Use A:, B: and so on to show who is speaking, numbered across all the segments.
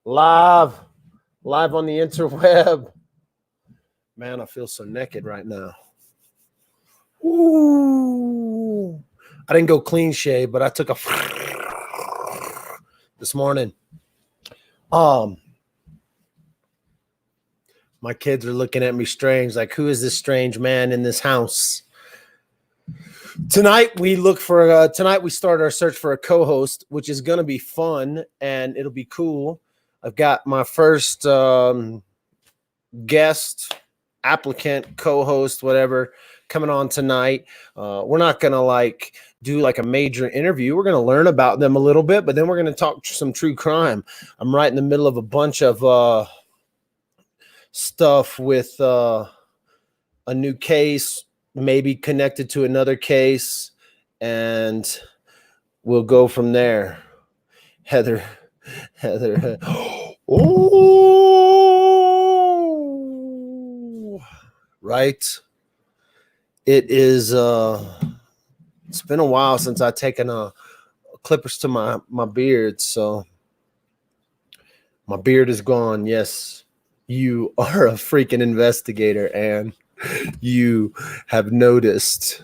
A: Live on the interweb. Man, I feel so naked right now. Ooh. I didn't go clean shave, but I took a this morning. My kids are looking at me strange, like, who is this strange man in this house? Tonight we start our search for a co-host, which is going to be fun and it'll be cool. I've got my first guest, applicant, co-host, whatever, coming on tonight. We're not going to do a major interview. We're going to learn about them a little bit, but then we're going to talk some true crime. I'm right in the middle of a bunch of stuff with a new case, maybe connected to another case, and we'll go from there. Heather. Oh, right. It is it's been a while since I've taken clippers to my beard, so my beard is gone. Yes, you are a freaking investigator and you have noticed.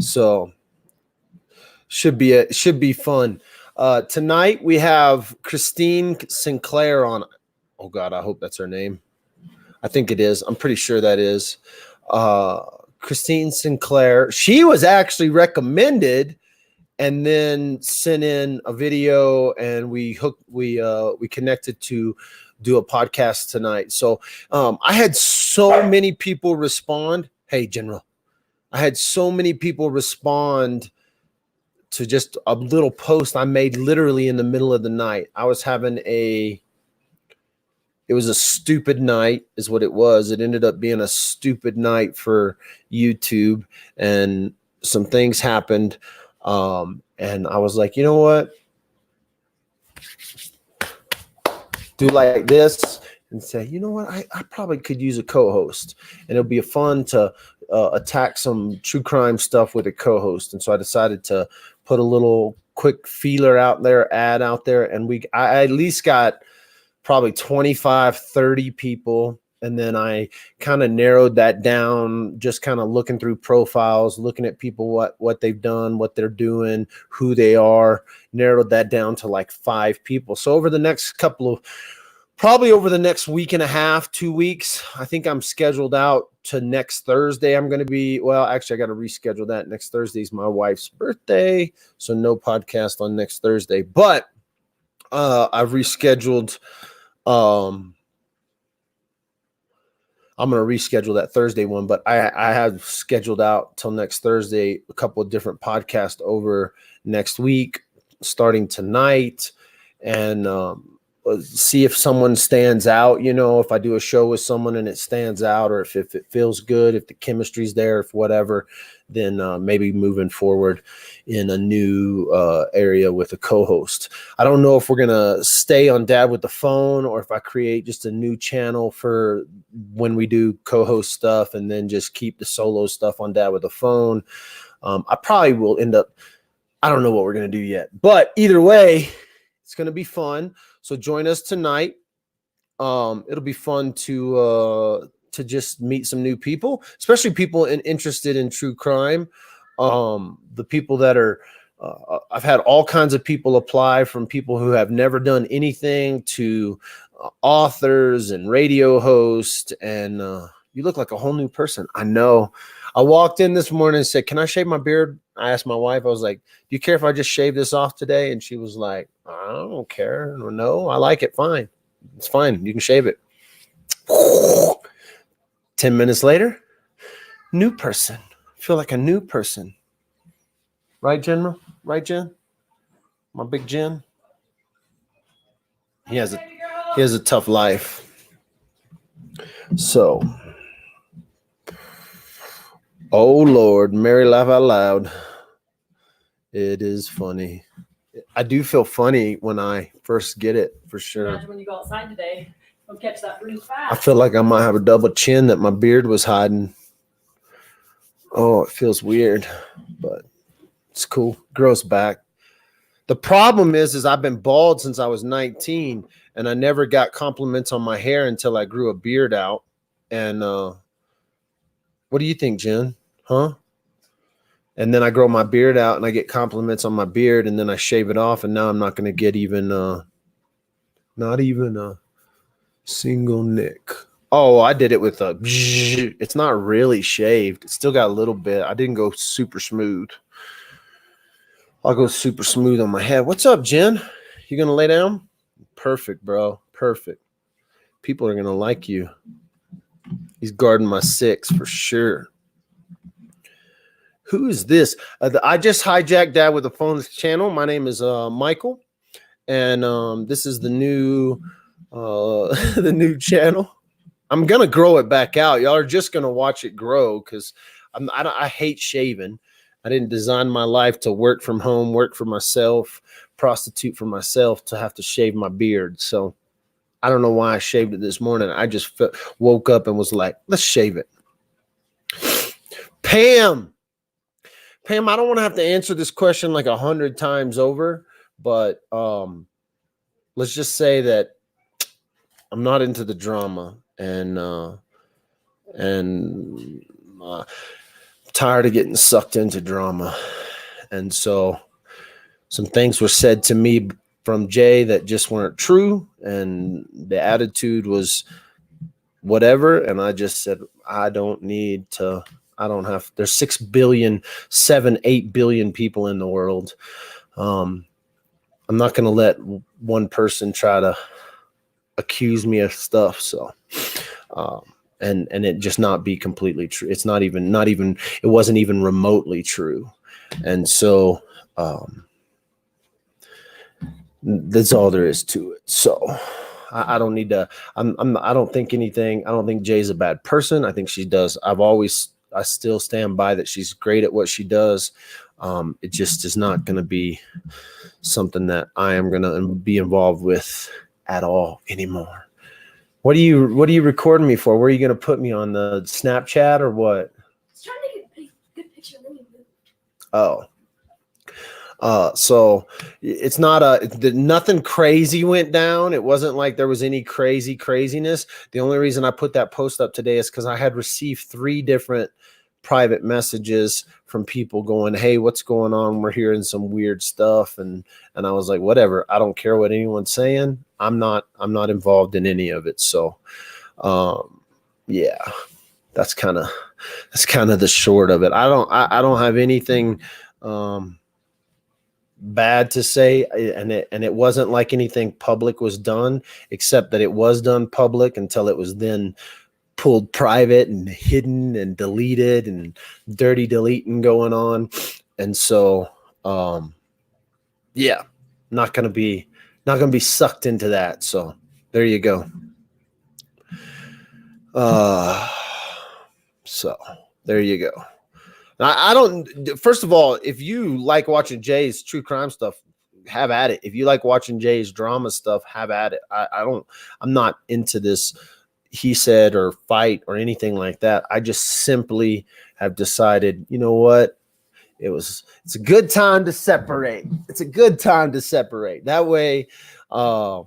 A: So should be fun. Tonight we have Christine Sinclair on. Oh God, I hope that's her name. I think it is. I'm pretty sure that is. Christine Sinclair. She was actually recommended and then sent in a video, and we connected to do a podcast tonight. So I had so many people respond. Hey, General. I had so many people respond to just a little post I made literally in the middle of the night. I was having it was a stupid night is what it was. It ended up being a stupid night for YouTube, and some things happened. And I was like, you know what? Do like this and say, you know what? I probably could use a co-host, and it'll be fun to attack some true crime stuff with a co-host. And so I decided to put a little quick feeler out there, ad out there. And I at least got probably 25, 30 people. And then I kind of narrowed that down, just kind of looking through profiles, looking at people, what they've done, what they're doing, who they are, narrowed that down to like 5 people. So over the next probably over the next week and a half, 2 weeks, I think I'm scheduled out to next Thursday. I'm going to be, well, actually I got to reschedule that. Next Thursday is my wife's birthday. So no podcast on next Thursday, but I've rescheduled, I'm going to reschedule that Thursday one, but I have scheduled out till next Thursday a couple of different podcasts over next week, starting tonight, and see if someone stands out. You know, if I do a show with someone and it stands out, or if it feels good, if the chemistry's there, if whatever, then maybe moving forward in a new area with a co-host. I don't know if we're going to stay on Dad with the Phone, or if I create just a new channel for when we do co-host stuff, and then just keep the solo stuff on Dad with the Phone. I probably will end up, I don't know what we're going to do yet, but either way, it's going to be fun. So join us tonight. It'll be fun to just meet some new people, especially people interested in true crime. The people that are, I've had all kinds of people apply, from people who have never done anything to authors and radio hosts. And you look like a whole new person. I know. I walked in this morning and said, can I shave my beard? I asked my wife, I was like, do you care if I just shave this off today? And she was like, I don't care. No, I like it. Fine. It's fine. You can shave it. 10 minutes later, new person. Feel like a new person. Right, General? Right, Jen? My big Jen? He has a tough life. So, oh Lord, Mary laugh out loud. It is funny. I do feel funny when I first get it, for sure.
B: Imagine when you go outside today, you'll catch that breeze fast.
A: I feel like I might have a double chin that my beard was hiding. Oh, it feels weird, but it's cool. Grows back. The problem is I've been bald since I was 19, and I never got compliments on my hair until I grew a beard out. And what do you think, Jen? Huh? And then I grow my beard out and I get compliments on my beard, and then I shave it off, and now I'm not going to get even not even a single nick. Oh, I did it with a it's not really shaved. It's still got a little bit. I didn't go super smooth. I'll go super smooth on my head. What's up, Jen? You going to lay down? Perfect, bro. Perfect. People are going to like you. He's guarding my 6 for sure. Who is this? I just hijacked Dad with a Phone channel. My name is Michael, and this is the new the new channel. I'm gonna grow it back out. Y'all are just gonna watch it grow because I hate shaving. I didn't design my life to work from home, work for myself, prostitute for myself, to have to shave my beard. So I don't know why I shaved it this morning. I just woke up and was like, let's shave it. Pam, I don't want to have to answer this question like 100 times over, but let's just say that I'm not into the drama, and tired of getting sucked into drama. And so some things were said to me from Jay that just weren't true, and the attitude was whatever. And I just said, I don't have, there's 6 billion, 8 billion people in the world. I'm not going to let one person try to accuse me of stuff. So, and it just not be completely true. It's not even, it wasn't even remotely true. And so, that's all there is to it. So I don't need to, I don't think anything. I don't think Jay's a bad person. I think she does. I still stand by that she's great at what she does. It just is not going to be something that I am going to be involved with at all anymore. What are you recording me for? Where are you going to put me, on the Snapchat or what?
B: I was trying to get a good picture of me.
A: Oh. So it's not nothing crazy went down. It wasn't like there was any craziness. The only reason I put that post up today is because I had received 3 different private messages from people going, hey, what's going on? We're hearing some weird stuff. And I was like, whatever, I don't care what anyone's saying. I'm not involved in any of it. So, yeah, that's kind of the short of it. I don't have anything, bad to say, and it wasn't like anything public was done, except that it was done public until it was then pulled private and hidden and deleted and dirty deleting going on. And so yeah, not gonna be sucked into that. So there you go. So there you go. I don't, first of all, if you like watching Jay's true crime stuff, have at it. If you like watching Jay's drama stuff, have at it. I'm not into this he said or fight or anything like that. I just simply have decided, you know what? It's a good time to separate. It's a good time to separate. That way, it's a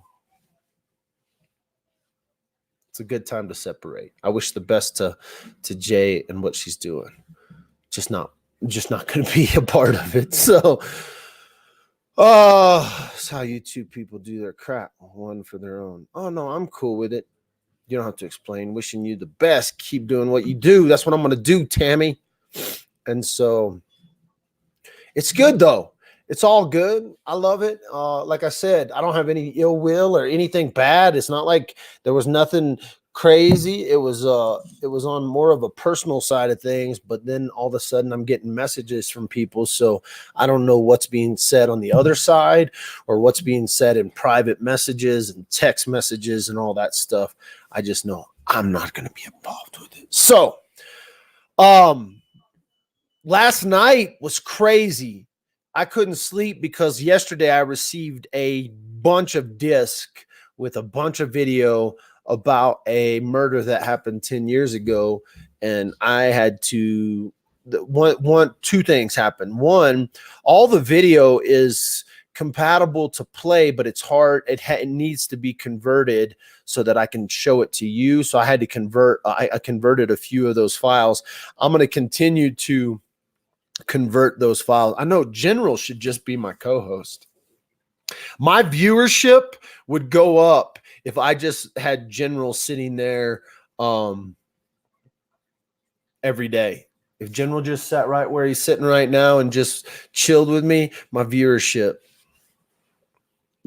A: good time to separate. I wish the best to Jay and what she's doing. Just not going to be a part of it. So, that's how YouTube people do their crap, one for their own. Oh no, I'm cool with it. You don't have to explain. Wishing you the best. Keep doing what you do. That's what I'm going to do, Tammy. And so, it's good though. It's all good. I love it. Like I said, I don't have any ill will or anything bad. It's not like there was nothing crazy. It was on more of a personal side of things, but then all of a sudden I'm getting messages from people. So I don't know what's being said on the other side or what's being said in private messages and text messages and all that stuff. I just know I'm not going to be involved with it. So, last night was crazy. I couldn't sleep because yesterday I received a bunch of disc with a bunch of video about a murder that happened 10 years ago. And I had to, two things happened. One, all the video is compatible to play, but it's hard. It needs to be converted so that I can show it to you. So I had to convert. I converted a few of those files. I'm going to continue to convert those files. I know General should just be my co-host. My viewership would go up if I just had General sitting there every day. If General just sat right where he's sitting right now and just chilled with me, my viewership.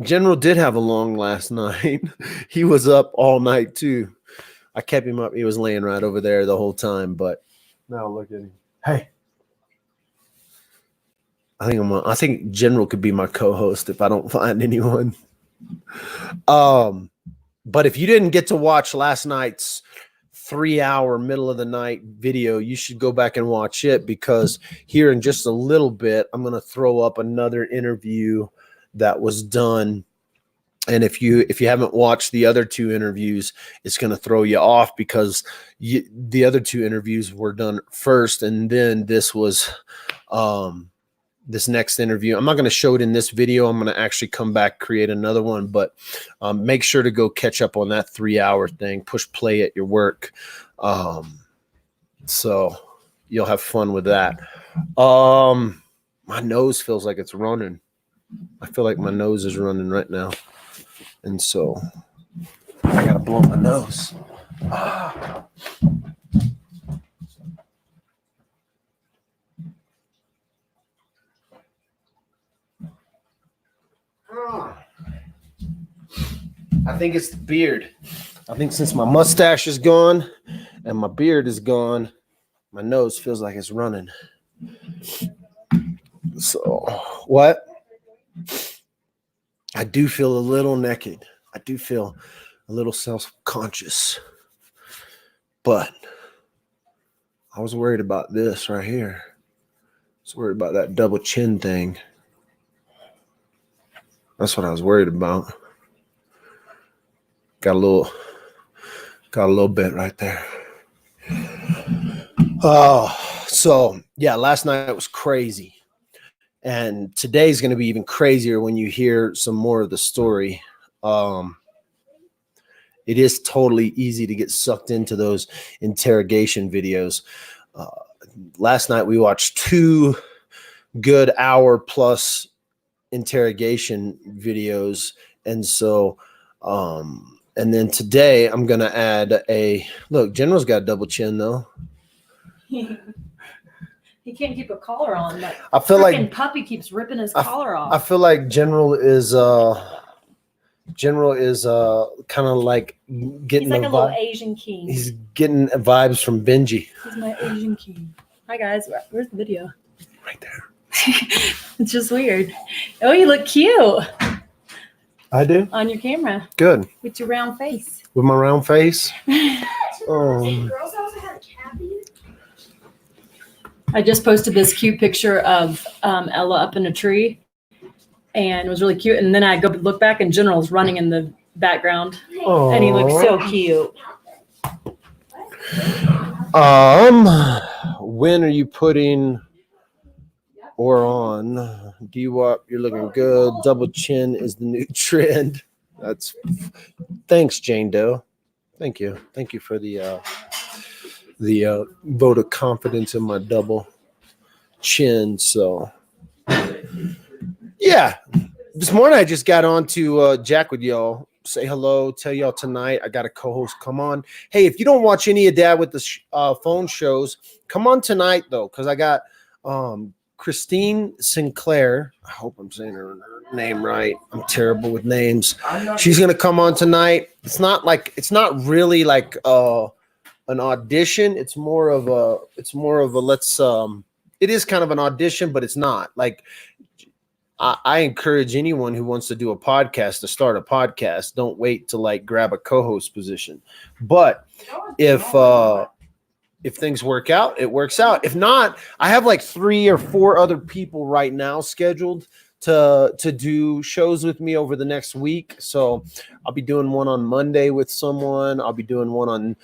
A: General did have a long last night. He was up all night too. I kept him up. He was laying right over there the whole time, but now look at him. Hey. I think General could be my co-host if I don't find anyone. But if you didn't get to watch last night's 3-hour middle of the night video, you should go back and watch it, because here in just a little bit, I'm going to throw up another interview that was done. And if you haven't watched the other 2 interviews, it's going to throw you off, because the other 2 interviews were done first, and then this was this next interview. I'm not going to show it in this video. I'm going to actually come back, create another one, but make sure to go catch up on that 3-hour thing. Push play at your work. So you'll have fun with that. My nose feels like it's running. I feel like my nose is running right now. And so I got to blow my nose. I think it's the beard. I think since my mustache is gone and my beard is gone, my nose feels like it's running. So, what? I do feel a little naked. I do feel a little self-conscious. But I was worried about this right here. I was worried about that double chin thing. That's what I was worried about. Got a little bit right there. So yeah, last night was crazy. And today's going to be even crazier when you hear some more of the story. It is totally easy to get sucked into those interrogation videos. Last night we watched 2 good hour-plus interrogation videos. And so, and then today I'm going to add look, General's got a double chin though.
C: He can't keep a collar on. That
A: I feel like
C: puppy keeps ripping his collar off.
A: I feel like General is kind of like getting.
C: He's like a little Asian king.
A: He's getting vibes from Benji.
C: He's my Asian king. Hi guys, where's the video?
A: Right there.
C: It's just weird. Oh, you look cute.
A: I do?
C: On your camera.
A: Good.
C: With your round face.
A: With my round face?
B: Girls also had a cavity.
C: I just posted this cute picture of Ella up in a tree, and it was really cute. And then I go look back, and General's running in the background, and he looks so cute.
A: When are you putting or on? D-Wop, you're looking good. Double chin is the new trend. Thanks, Jane Doe. Thank you. Thank you for the vote of confidence in my double chin. So yeah, this morning I just got on to Jack with y'all, say hello, tell y'all tonight I got a co-host come on. Hey, if you don't watch any of Dad with the phone shows, come on tonight though, because I got Christine Sinclair. I hope I'm saying her name right. I'm terrible with names. She's gonna come on tonight. It's not really like an audition. It is kind of an audition, but it's not. Like, I encourage anyone who wants to do a podcast to start a podcast. Don't wait to like grab a co-host position. But if things work out, it works out. If not, I have like 3 or 4 other people right now scheduled to do shows with me over the next week. So I'll be doing one on Monday with someone. I'll be doing one on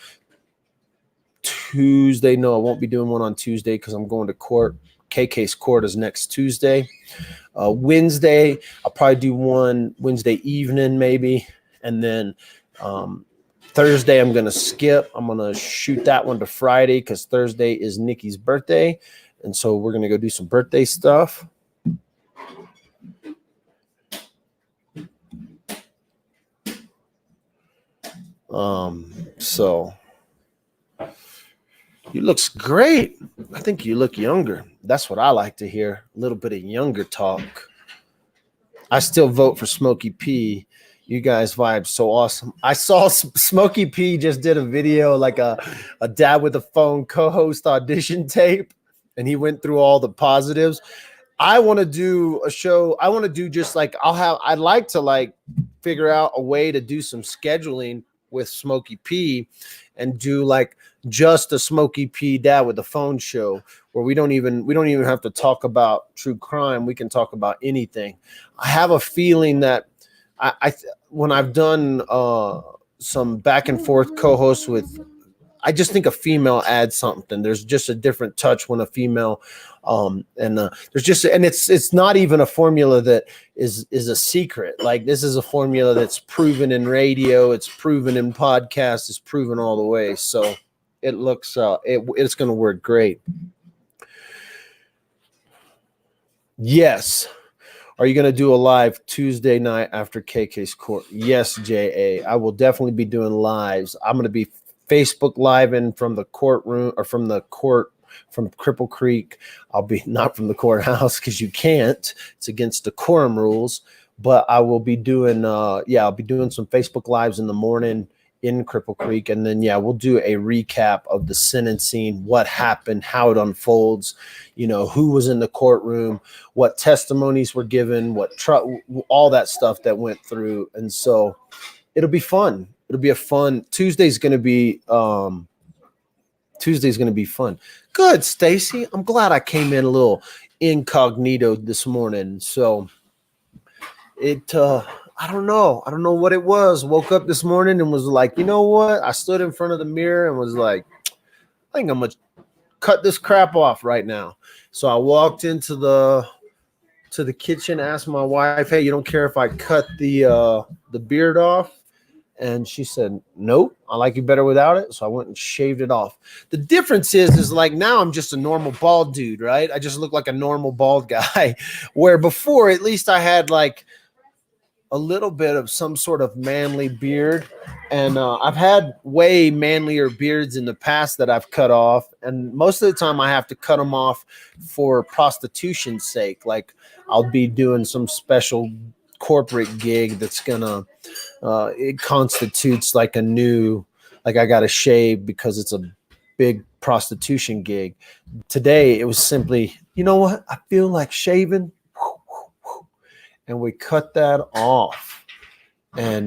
A: Tuesday. No, I won't be doing one on Tuesday because I'm going to court KK's Court is next Tuesday. Wednesday, I'll probably do one Wednesday evening maybe. And then Thursday, I'm going to skip. I'm going to shoot that one to Friday because Thursday is Nikki's birthday. And so we're going to go do some birthday stuff. So you looks great. I think you look younger. That's what I like to hear. A little bit of younger talk. I still vote for Smokey P. You guys vibe so awesome. I saw Smokey P just did a video like a dad with a phone co-host audition tape, and he went through all the positives. I want to do a show. I want to do just like I'd like to like figure out a way to do some scheduling with Smokey P and do like just a Smokey P dad with a phone show where we don't even have to talk about true crime. We can talk about anything. I have a feeling that when I've done some back and forth co-hosts with, I just think a female adds something. There's just a different touch when a female, there's just, and it's not even a formula that is a secret. Like this is a formula that's proven in radio, it's proven in podcasts, it's proven all the way. So it looks, it's going to work great. Yes. Are you going to do a live Tuesday night after KK's Court? Yes, JA. I will definitely be doing lives. I'm going to be Facebook living from the courtroom or from the court from Cripple Creek. I'll be not from the courthouse because you can't. It's against decorum rules. But I will be doing, I'll be doing some Facebook lives in the morning in Cripple Creek. And then, we'll do a recap of the sentencing, what happened, how it unfolds, who was in the courtroom, what testimonies were given, all that stuff that went through. And so it'll be fun. It'll be a fun Tuesday's going to be fun. Good, Stacy. I'm glad I came in a little incognito this morning. So I don't know what it was. Woke up this morning and was like, you know what? I stood in front of the mirror and was like, I think I'm going to cut this crap off right now. So I walked into the kitchen, asked my wife, hey, you don't care if I cut the beard off? And she said, nope, I like you better without it. So I went and shaved it off. The difference is like now I'm just a normal bald dude, right? I just look like a normal bald guy, where before at least I had like a little bit of some sort of manly beard. And I've had way manlier beards in the past that I've cut off. And most of the time I have to cut them off for prostitution's sake. Like I'll be doing some special corporate gig that's gonna, it constitutes like a new, like I got to shave because it's a big prostitution gig. Today it was simply, you know what? I feel like shaving. And we cut that off. And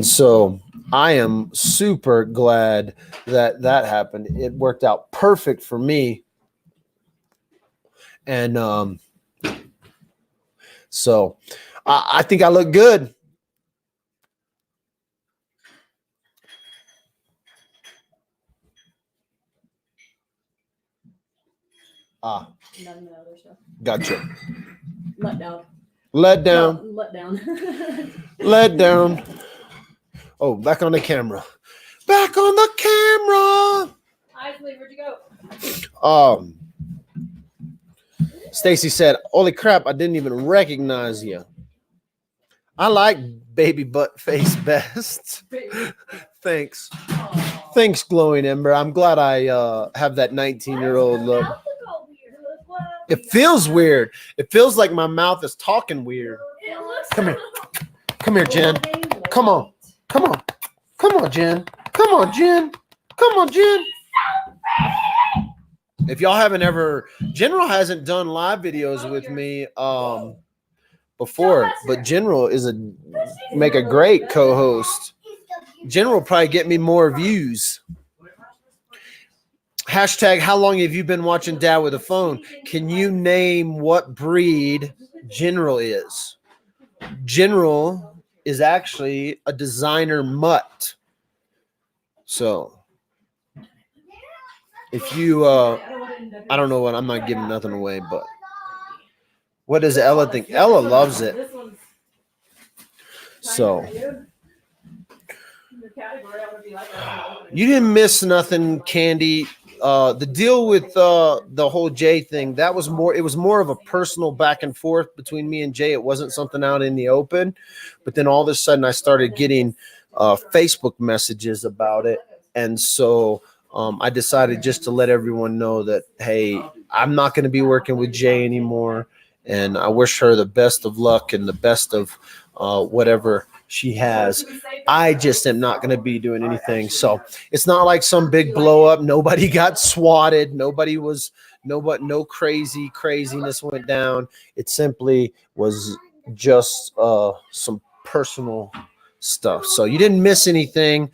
A: so I am super glad that happened. It worked out perfect for me. And so I think I look good.
C: None of the other stuff.
A: Gotcha.
C: Let down.
A: Let down.
C: No, let down.
A: Let down. Oh, back on the camera. Back on the camera.
C: Isley, where'd you go?
A: Stacy said, holy crap, I didn't even recognize you. I like baby butt face best. Thanks.
C: Aww.
A: Thanks, Glowing Ember. I'm glad I have that 19-year-old look. It feels weird. It feels like my mouth is talking weird. Come here. Come here, Jen. Come on. Come on. Come on, Jen. Come on, Jen. Come on, Jen. If y'all haven't ever, General hasn't done live videos with me before, but General make a great co-host. General will probably get me more views. Hashtag, how long have you been watching Dad with a Phone? Can you name what breed General is? General is actually a designer mutt. So if you I don't know what, I'm not giving nothing away, but what does Ella think? Ella loves it. So you didn't miss nothing, Candy. The deal with the whole Jay thing, that was more, it was more of a personal back and forth between me and Jay. It wasn't something out in the open. But then all of a sudden I started getting Facebook messages about it. And so I decided just to let everyone know that, hey, I'm not going to be working with Jay anymore. And I wish her the best of luck and the best of whatever she has. I just am not going to be doing anything. So it's not like some big blow up. Nobody got swatted. No craziness went down. It simply was just some personal stuff. So you didn't miss anything.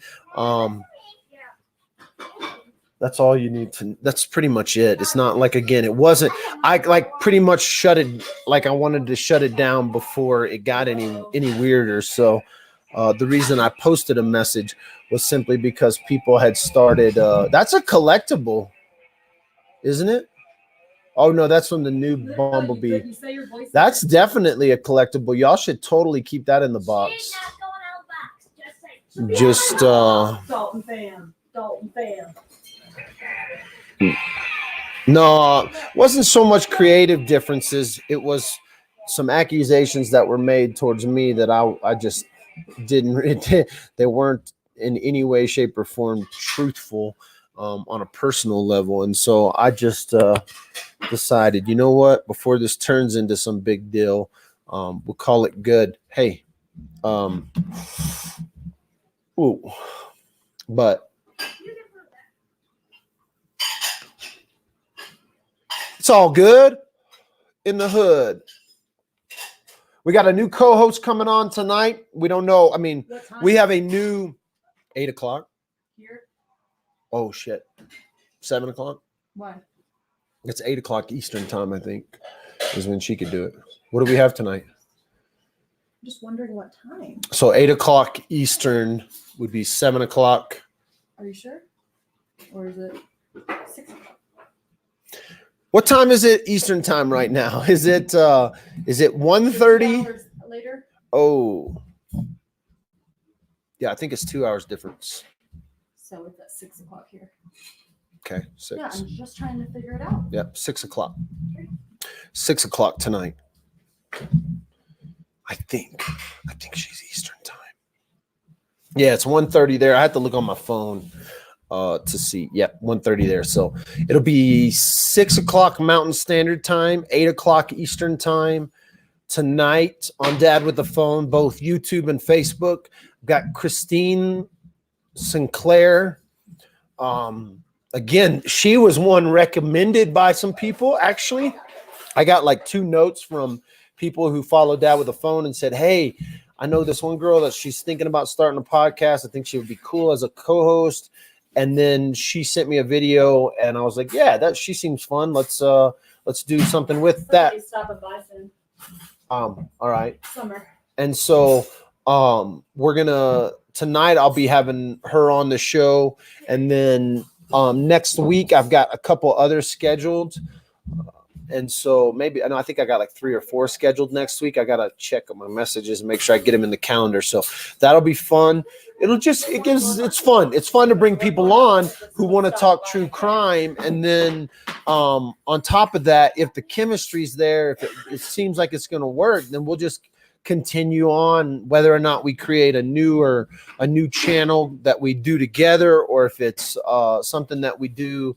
A: That's all you need to, that's pretty much it. It's not like, again, it wasn't, I like pretty much shut it, like I wanted to shut it down before it got any weirder. So the reason I posted a message was simply because people had started, that's a collectible, isn't it? Oh no, that's from the new Bumblebee. That's definitely a collectible. Y'all should totally keep that in the box. Just
C: Dalton fan.
A: No, wasn't so much creative differences. It was some accusations that were made towards me that I just didn't. They weren't in any way, shape, or form truthful on a personal level, and so I just decided, you know what? Before this turns into some big deal, we'll call it good. Hey, ooh, but. It's all good in the hood. We got a new co-host coming on tonight. We don't know. I mean, we have a new 8 o'clock.
C: Here?
A: Oh, shit. 7 o'clock?
C: Why?
A: It's 8 o'clock Eastern time, I think, is when she could do it. What do we have tonight?
C: I'm just wondering what time.
A: So 8 o'clock Eastern would be 7 o'clock.
C: Are you sure? Or is it 6 o'clock?
A: What time is it Eastern time right now? Is it 1:30?
C: Later?
A: Oh. Yeah, I think it's 2 hours difference.
C: So it's at 6 o'clock here.
A: Okay, 6.
C: Yeah, I'm just trying to figure it out.
A: Yep, 6 o'clock. 6 o'clock tonight. I think she's Eastern time. Yeah, it's 1:30 there. I have to look on my phone to see. Yep, 1:30 there. So it'll be 6 o'clock Mountain Standard Time, 8 o'clock Eastern Time tonight on Dad with the Phone, both YouTube and Facebook. Got Christine Sinclair. Again, she was one recommended by some people. Actually, I got like 2 notes from people who follow Dad with the Phone and said, hey, I know this one girl that she's thinking about starting a podcast. I think she would be cool as a co-host. And then she sent me a video and I was like, yeah, she seems fun. Let's do something with that.
C: Stop by soon.
A: All right.
C: Summer.
A: And so we're gonna tonight I'll be having her on the show. And then next week I've got a couple others scheduled. And so maybe, I think I got like 3 or 4 scheduled next week. I got to check on my messages and make sure I get them in the calendar. So that'll be fun. It's fun. It's fun to bring people on who want to talk true crime. And then on top of that, if the chemistry's there, if it seems like it's going to work, then we'll just continue on, whether or not we create a new channel that we do together, or if it's something that we do,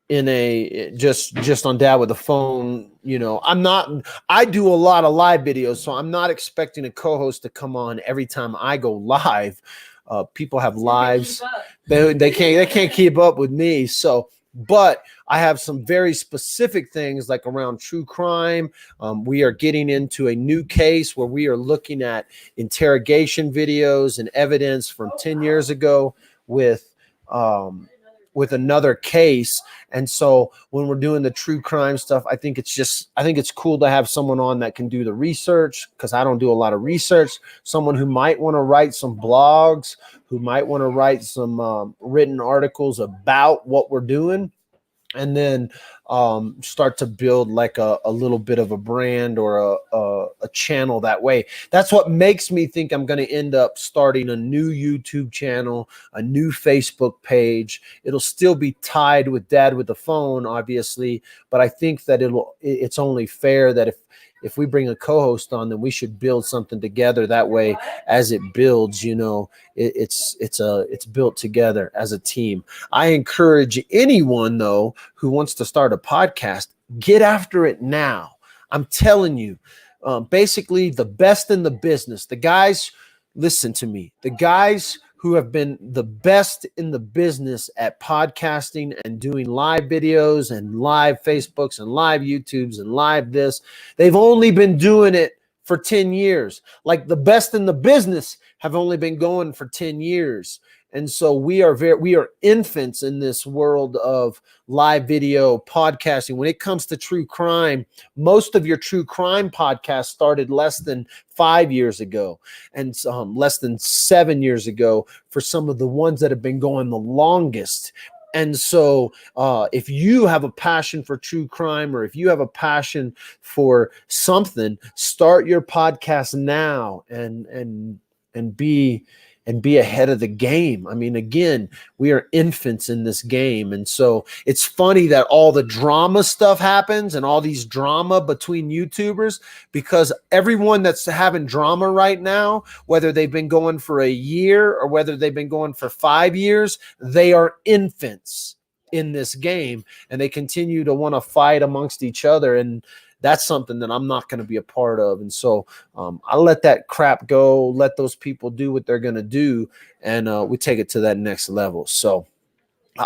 A: in a just on Dad with the Phone, I do a lot of live videos, so I'm not expecting a co-host to come on every time I go live. People have lives. They can't keep up with me. So, but I have some very specific things like around true crime. We are getting into a new case where we are looking at interrogation videos and evidence from 10 years ago with with another case. And so when we're doing the true crime stuff, I think it's cool to have someone on that can do the research, because I don't do a lot of research. Someone who might want to write some blogs, who might want to write some written articles about what we're doing, and then start to build like a little bit of a brand or a channel that way. That's what makes me think I'm going to end up starting a new YouTube channel, a new Facebook page. It'll still be tied with Dad with the Phone, obviously, but I think that it's only fair that if we bring a co-host on, then we should build something together. That way, as it builds, it's built together as a team. I encourage anyone, though, who wants to start a podcast, get after it now. I'm telling you, basically the best in the business, the guys, listen to me, the guys who have been the best in the business at podcasting and doing live videos and live Facebooks and live YouTubes and live this, they've only been doing it for 10 years. Like the best in the business have only been going for 10 years. And so we are infants in this world of live video podcasting. When it comes to true crime, most of your true crime podcasts started less than 5 years ago, and less than 7 years ago for some of the ones that have been going the longest. And so if you have a passion for true crime, or if you have a passion for something, start your podcast now and be ahead of the game. I mean, again, we are infants in this game. And so it's funny that all the drama stuff happens and all these drama between YouTubers, because everyone that's having drama right now, whether they've been going for a year or whether they've been going for 5 years, they are infants in this game, and they continue to want to fight amongst each other. And that's something that I'm not going to be a part of. And so I let that crap go, let those people do what they're going to do, and we take it to that next level. So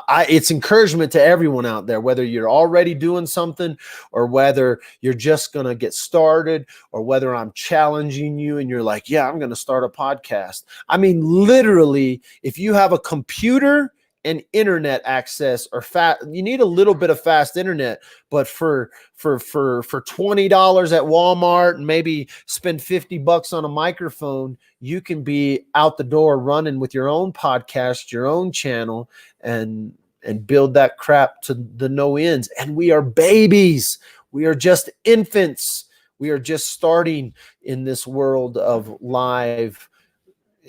A: it's encouragement to everyone out there, whether you're already doing something or whether you're just going to get started, or whether I'm challenging you and you're like, yeah, I'm going to start a podcast. I mean, literally, if you have a computer and internet access, or you need a little bit of fast internet, but for $20 at Walmart and maybe spend $50 on a microphone, you can be out the door running with your own podcast, your own channel, and build that crap to the no ends. And we are babies. We are just infants. We are just starting in this world of live.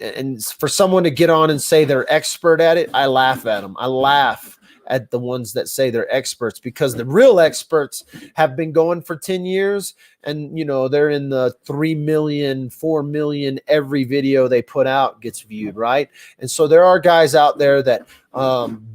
A: And for someone to get on and say they're expert at it, I laugh at them. I laugh at the ones that say they're experts, because the real experts have been going for 10 years, and they're in the 3 million, 4 million, every video they put out gets viewed, right? And so there are guys out there that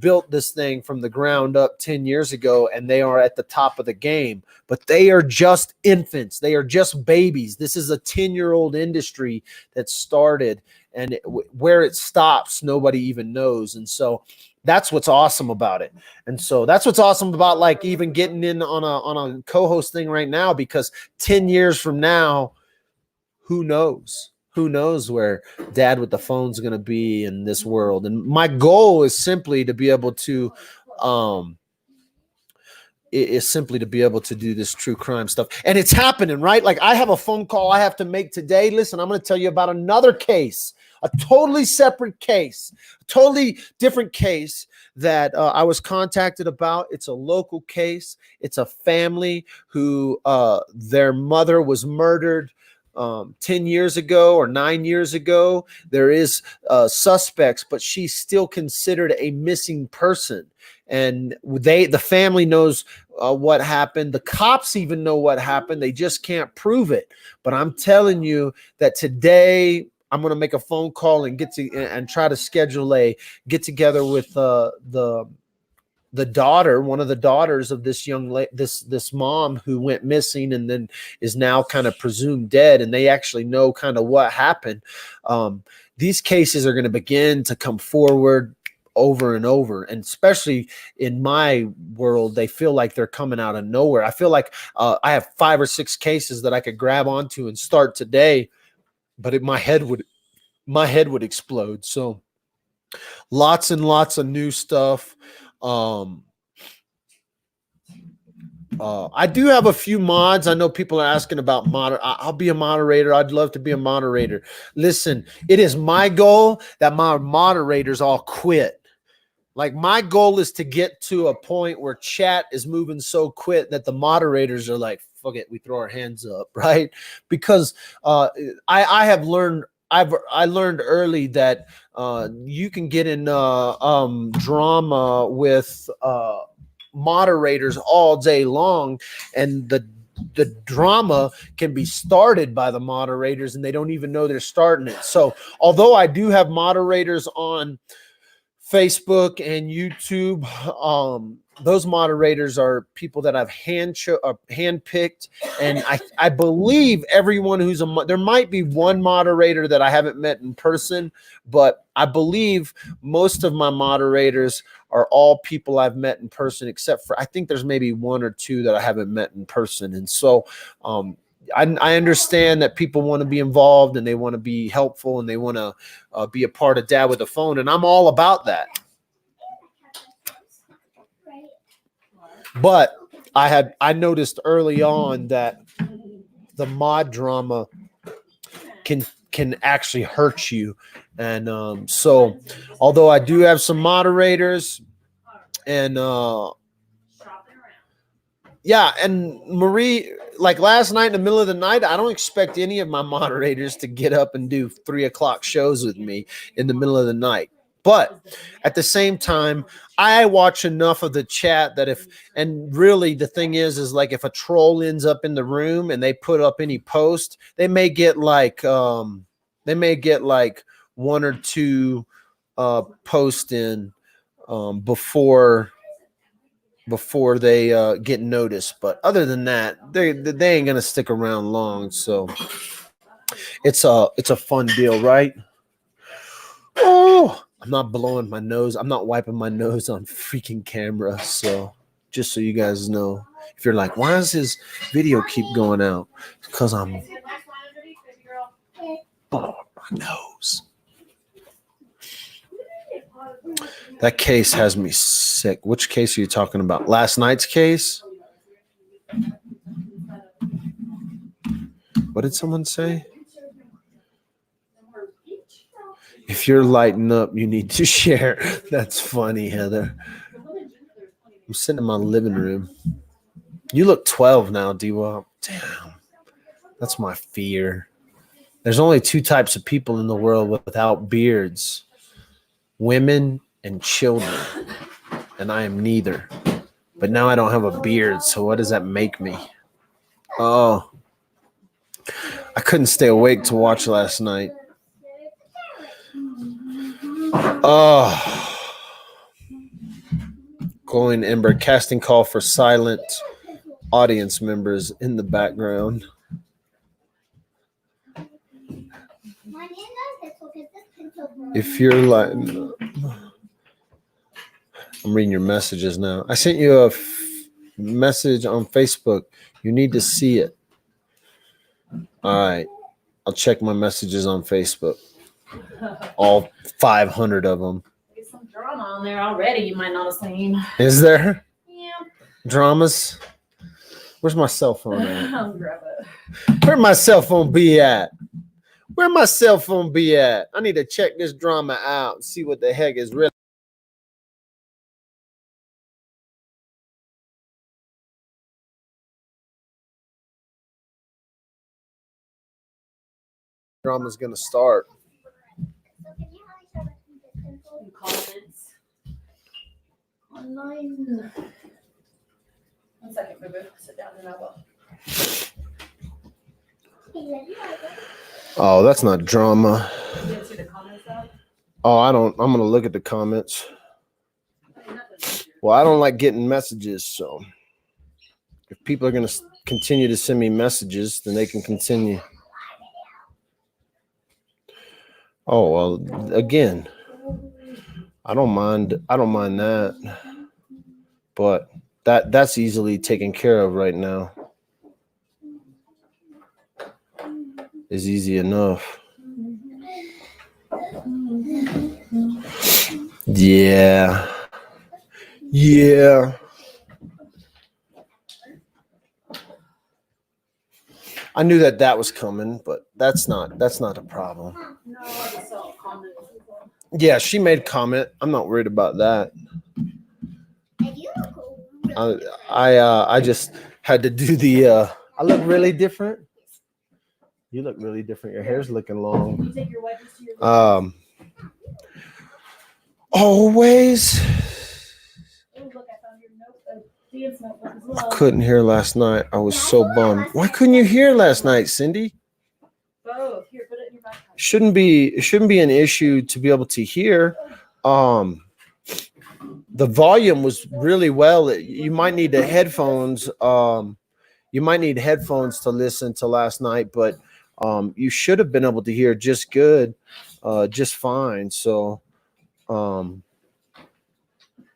A: built this thing from the ground up 10 years ago, and they are at the top of the game, but they are just infants. They are just babies. This is a 10-year-old industry that started, and where it stops, nobody even knows. And so that's what's awesome about it. And so that's what's awesome about like even getting in on a co-host thing right now, because 10 years from now, who knows? Who knows where Dad with the Phone's going to be in this world? And my goal is simply to be able to do this true crime stuff. And it's happening, right? Like I have a phone call I have to make today. Listen, I'm going to tell you about another case, a totally separate case, a totally different case that I was contacted about. It's a local case. It's a family who their mother was murdered 10 years ago or 9 years ago. There is suspects, but she's still considered a missing person. And the family knows what happened. The cops even know what happened. They just can't prove it. But I'm telling you that today I'm going to make a phone call and try to schedule a get together with the daughter, one of the daughters of this this mom who went missing and then is now kind of presumed dead. And they actually know kind of what happened. These cases are going to begin to come forward over and over. And especially in my world, they feel like they're coming out of nowhere. I feel like I have 5 or 6 cases that I could grab onto and start today, but my head would explode. So lots and lots of new stuff. I do have a few mods. I know people are asking about I'll be a moderator. I'd love to be a moderator. Listen, it is my goal that my moderators all quit. Like, my goal is to get to a point where chat is moving so quick that the moderators are like, fuck it, we throw our hands up, right? Because I have learned, I learned early that you can get in drama with moderators all day long, and the drama can be started by the moderators and they don't even know they're starting it. So although I do have moderators on Facebook and YouTube, those moderators are people that I've handpicked, and I believe everyone who's there might be one moderator that I haven't met in person, but I believe most of my moderators are all people I've met in person, except for I think there's maybe one or two that I haven't met in person. And so I understand that people want to be involved and they want to be helpful and they want to be a part of Dad with a Phone, and I'm all about that. But I noticed early on that the mod drama can actually hurt you, and so although I do have some moderators, and yeah, and Marie, like last night in the middle of the night, I don't expect any of my moderators to get up and do 3 o'clock shows with me in the middle of the night. But at the same time, I watch enough of the chat that and really the thing is like if a troll ends up in the room and they put up any post, they may get like one or two posts in before they get noticed. But other than that, they ain't gonna stick around long. So it's a fun deal, right? Oh, I'm not blowing my nose. I'm not wiping my nose on freaking camera. So just so you guys know, if you're like, why does his video keep going out? Because I'm blowing my nose. That case has me sick. Which case are you talking about? Last night's case? What did someone say? If you're lighting up, you need to share. That's funny, Heather. I'm sitting in my living room. You look 12 now, D-Wop. Damn. That's my fear. There's only 2 types of people in the world without beards. Women and children. And I am neither. But now I don't have a beard, so what does that make me? Oh. I couldn't stay awake to watch last night. Oh. Glowing Ember, casting call for silent audience members in the background. If you're like, I'm reading your messages now. I sent you a message on Facebook. You need to see it. All right. I'll check my messages on Facebook. All 500 of them.
C: There's some drama on there already you might not have seen.
A: Is there?
C: Yeah.
A: Dramas? Where's my cell phone at?
C: I'll grab it.
A: Where my cell phone be at? Where my cell phone be at? I need to check this drama out and see what the heck is really. Drama's gonna start.
C: Comments online. 1 second, boo boo. Sit down and I will.
A: Oh, that's not drama.
C: You didn't see the comments though?
A: Oh, I'm gonna look at the comments. Well, I don't like getting messages, so if people are gonna continue to send me messages, then they can continue. Oh, well, again, I don't mind that, but that's easily taken care of right now. It's easy enough. Yeah. Yeah. I knew that was coming, but that's not a problem.
C: No, I just saw a comment.
A: Yeah, she made comment. I'm not worried about that. I just had to do the I look really different. You look really different. Your hair's looking long.
C: You take your wedges to your
A: Always.
C: Oh, look, I found your dance notebook as well.
A: I couldn't hear last night. I was so bummed. Why couldn't you hear last night, Cindy?
C: Oh, here, put it in your backpack.
A: It shouldn't be an issue to be able to hear. The volume was really well. You might need the headphones. You might need headphones to listen to last night, but you should have been able to hear just good, just fine. So I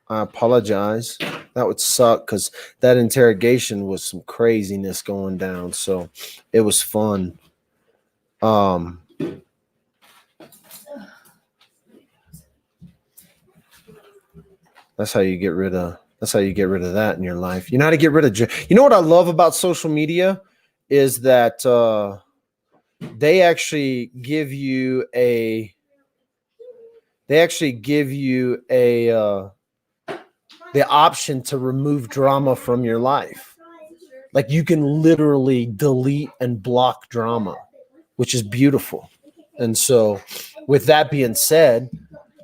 A: apologize. That would suck because that interrogation was some craziness going down. So it was fun. That's how you get rid of that in your life. You know how to get rid of you know what I love about social media is that they actually give you a the option to remove drama from your life. Like you can literally delete and block drama, which is beautiful. And so with that being said,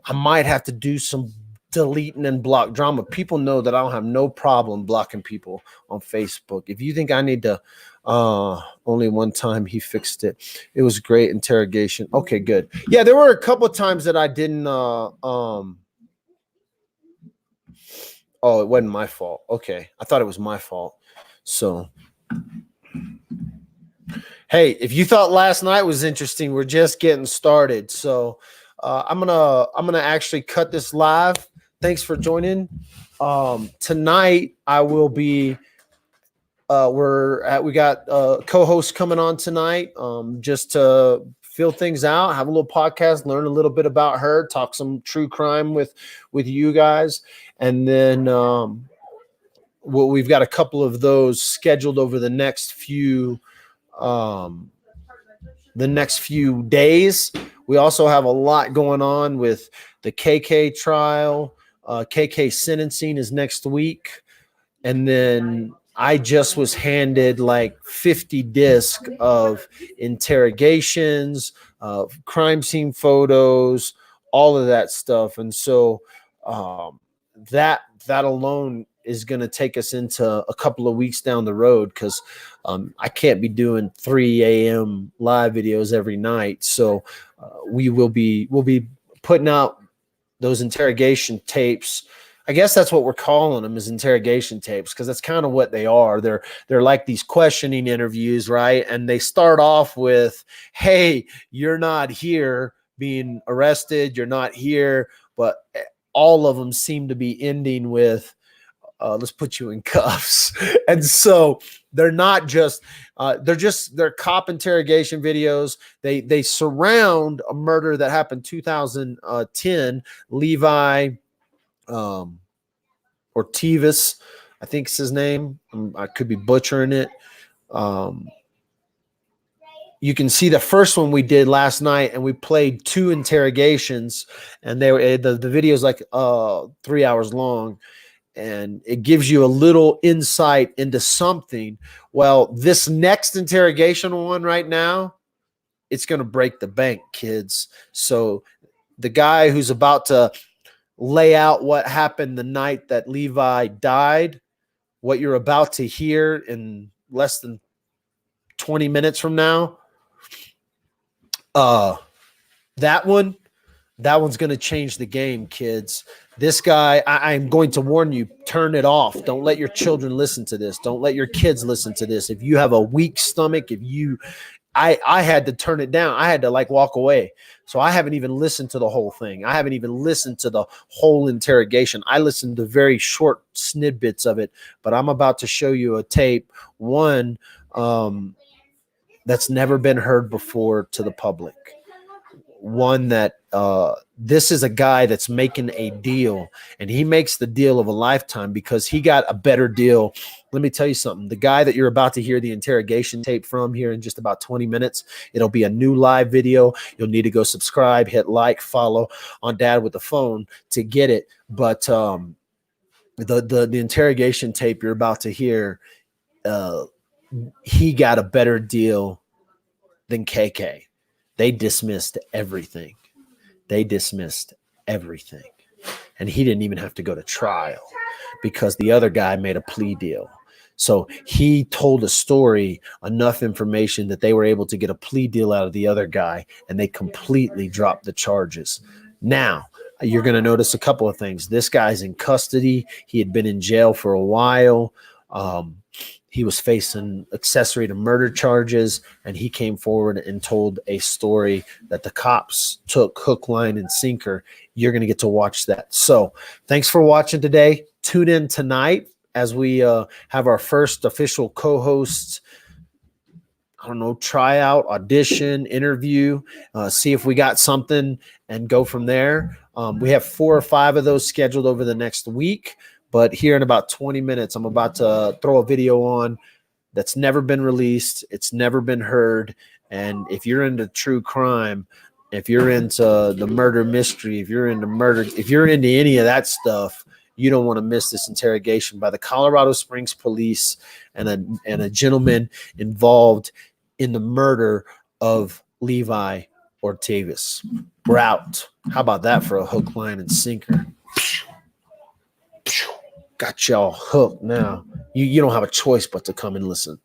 A: I might have to do some deleting and block drama. People know that I don't have no problem blocking people on Facebook. If you think I need to, only one time he fixed it. It was great interrogation. Okay, good. Yeah, there were a couple of times that I didn't, oh, it wasn't my fault. Okay. I thought it was my fault. So, hey, if you thought last night was interesting, we're just getting started. So, I'm gonna actually cut this live. Thanks for joining. Tonight I will be. We got a co-host coming on tonight, just to fill things out, have a little podcast, learn a little bit about her, talk some true crime with you guys, and then we've got a couple of those scheduled over the next few days. We also have a lot going on with the KK trial. KK sentencing is next week. And then I just was handed like 50 discs of interrogations, crime scene photos, all of that stuff. And so that alone is going to take us into a couple of weeks down the road because I can't be doing 3 a.m. live videos every night. So we'll be putting out those interrogation tapes. I guess that's what we're calling them, is interrogation tapes, because that's kind of what they are. They're like these questioning interviews, right? And they start off with, "Hey, you're not here being arrested. You're not here," but all of them seem to be ending with, "Let's put you in cuffs." And so they're not just they're cop interrogation videos. They surround a murder that happened 2010. Levi Ortivis, I think is his name. I could be butchering it. You can see the first one we did last night, and we played 2 interrogations, and they were the video is like 3 hours long. And it gives you a little insight into something. Well, this next interrogation one right now, it's going to break the bank, kids. So the guy who's about to lay out what happened the night that Levi died, what you're about to hear in less than 20 minutes from now, that one's going to change the game, kids. This guy, I'm going to warn you, turn it off. Don't let your children listen to this. Don't let your kids listen to this. If you have a weak stomach, I had to turn it down. I had to walk away. So I haven't even listened to the whole thing. I haven't even listened to the whole interrogation. I listened to very short snippets of it, but I'm about to show you a tape, one that's never been heard before to the public. one that this is a guy that's making a deal, and he makes the deal of a lifetime because he got a better deal. Let me tell you something. The guy that you're about to hear the interrogation tape from here in just about 20 minutes, it'll be a new live video. You'll need to go subscribe, hit like, follow on Dad with the Phone to get it. But the interrogation tape you're about to hear, he got a better deal than KK. They dismissed everything. They dismissed everything. And he didn't even have to go to trial because the other guy made a plea deal. So he told a story, enough information that they were able to get a plea deal out of the other guy, and they completely dropped the charges. Now, you're going to notice a couple of things. This guy's in custody. He had been in jail for a while. He was facing accessory to murder charges, and he came forward and told a story that the cops took hook, line, and sinker. You're going to get to watch that. So thanks for watching today. Tune in tonight as we have our first official co-host, I don't know, tryout, audition, interview, see if we got something and go from there. We have 4 or 5 of those scheduled over the next week. But here in about 20 minutes, I'm about to throw a video on that's never been released. It's never been heard. And if you're into true crime, if you're into the murder mystery, if you're into murder, if you're into any of that stuff, you don't want to miss this interrogation by the Colorado Springs police and a gentleman involved in the murder of Levi Ortegas. We're out. How about that for a hook, line, and sinker? Got y'all hooked now. You don't have a choice but to come and listen.